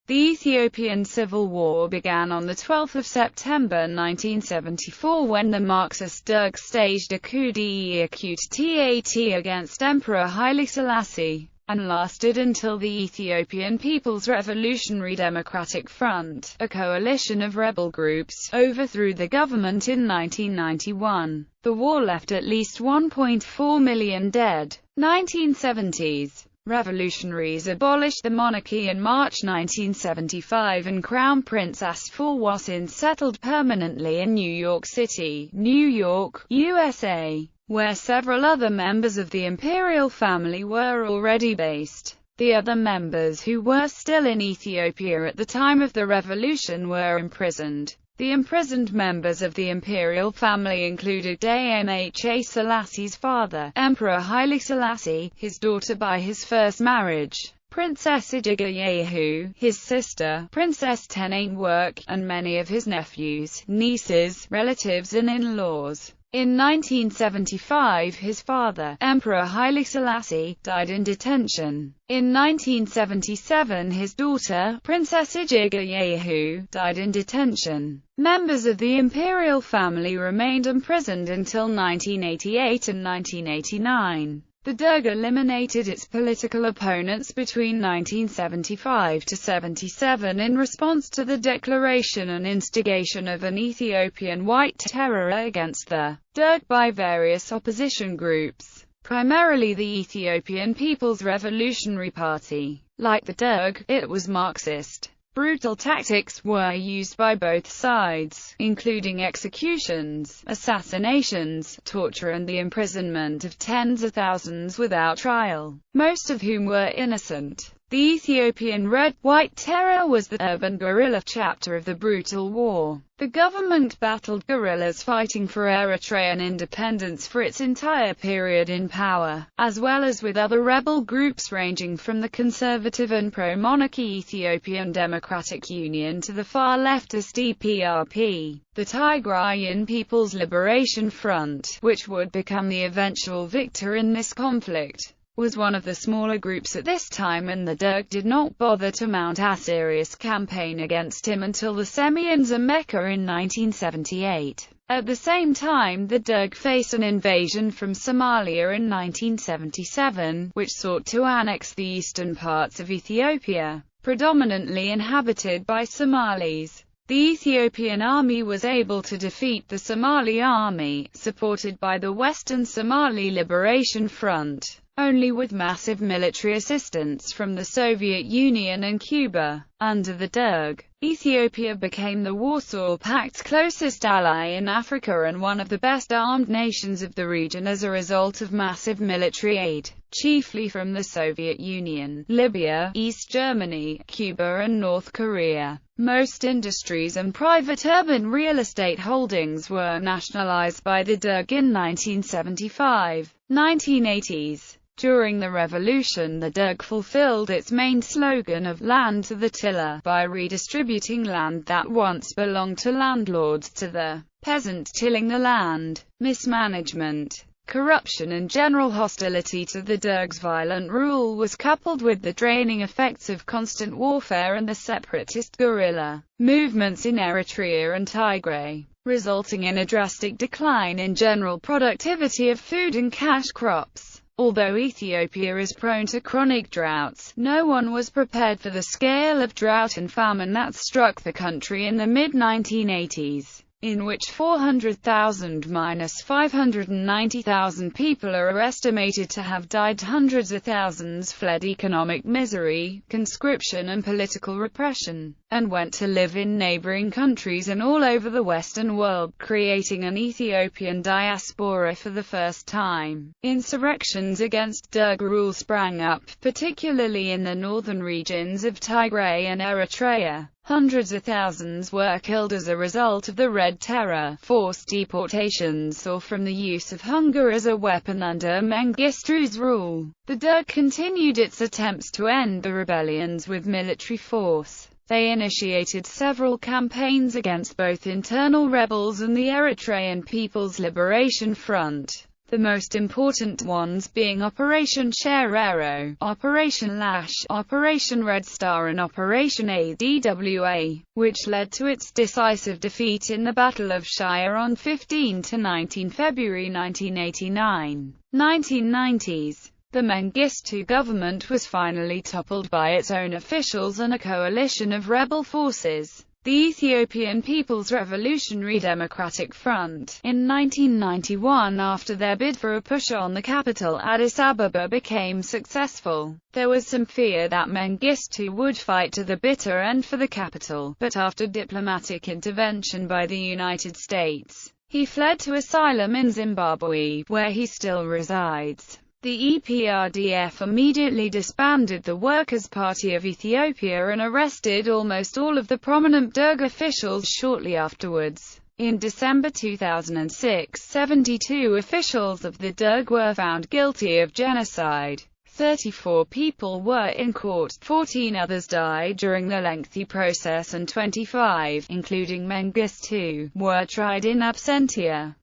The Ethiopian Civil War began on 12 September 1974 when the Marxist Derg staged a coup d'état against Emperor Haile Selassie, and lasted until the Ethiopian People's Revolutionary Democratic Front, a coalition of rebel groups, overthrew the government in 1991. The war left at least 1.4 million dead. 1970s. Revolutionaries abolished the monarchy in March 1975 and Crown Prince Asfor Wasin settled permanently in New York City, New York, USA, where several other members of the imperial family were already based. The other members who were still in Ethiopia at the time of the revolution were imprisoned. The imprisoned members of the imperial family included Dmha Selassie's father, Emperor Haile Selassie, his daughter by his first marriage, Princess Ejigayehu, his sister, Princess Tenanewerk, and many of his nephews, nieces, relatives and in-laws. In 1975 his father, Emperor Haile Selassie, died in detention. In 1977 his daughter, Princess Ejigayehu, died in detention. Members of the imperial family remained imprisoned until 1988 and 1989. The Derg eliminated its political opponents between 1975 to 77 in response to the declaration and instigation of an Ethiopian White Terror against the Derg by various opposition groups, primarily the Ethiopian People's Revolutionary Party. Like the Derg, it was Marxist. Brutal tactics were used by both sides, including executions, assassinations, torture and the imprisonment of tens of thousands without trial, most of whom were innocent. The Ethiopian Red-White Terror was the urban guerrilla chapter of the brutal war. The government battled guerrillas fighting for Eritrean independence for its entire period in power, as well as with other rebel groups ranging from the conservative and pro-monarchy Ethiopian Democratic Union to the far-leftist EPRP. The Tigrayan People's Liberation Front, which would become the eventual victor in this conflict, was one of the smaller groups at this time, and the Derg did not bother to mount a serious campaign against him until the Semians of Mecca in 1978. At the same time, the Derg faced an invasion from Somalia in 1977, which sought to annex the eastern parts of Ethiopia, predominantly inhabited by Somalis. The Ethiopian army was able to defeat the Somali army, supported by the Western Somali Liberation Front, only with massive military assistance from the Soviet Union and Cuba. Under the Derg, Ethiopia became the Warsaw Pact's closest ally in Africa and one of the best armed nations of the region as a result of massive military aid, chiefly from the Soviet Union, Libya, East Germany, Cuba and North Korea. Most industries and private urban real estate holdings were nationalized by the Derg in 1975. 1980s. During the revolution, the Derg fulfilled its main slogan of "land to the tiller" by redistributing land that once belonged to landlords to the peasant tilling the land. Mismanagement, corruption and general hostility to the Derg's violent rule was coupled with the draining effects of constant warfare and the separatist guerrilla movements in Eritrea and Tigray, resulting in a drastic decline in general productivity of food and cash crops. Although Ethiopia is prone to chronic droughts, no one was prepared for the scale of drought and famine that struck the country in the mid-1980s, in which 400,000–590,000 people are estimated to have died, hundreds of thousands fled economic misery, conscription and political repression, and went to live in neighboring countries and all over the Western world, creating an Ethiopian diaspora for the first time. Insurrections against Derg rule sprang up, particularly in the northern regions of Tigray and Eritrea. Hundreds of thousands were killed as a result of the Red Terror, forced deportations, or from the use of hunger as a weapon under Mengistu's rule. The Derg continued its attempts to end the rebellions with military force. They initiated several campaigns against both internal rebels and the Eritrean People's Liberation Front. the most important ones being Operation Sherero, Operation Lash, Operation Red Star and Operation ADWA, which led to its decisive defeat in the Battle of Shire on 15–19 February 1989. 1990s. The Mengistu government was finally toppled by its own officials and a coalition of rebel forces, the Ethiopian People's Revolutionary Democratic Front. In 1991, after their bid for a push on the capital Addis Ababa became successful, there was some fear that Mengistu would fight to the bitter end for the capital, but after diplomatic intervention by the United States, he fled to asylum in Zimbabwe, where he still resides. The EPRDF immediately disbanded the Workers' Party of Ethiopia and arrested almost all of the prominent Derg officials shortly afterwards. In December 2006, 72 officials of the Derg were found guilty of genocide. 34 people were in court, 14 others died during the lengthy process and 25, including Mengistu, were tried in absentia.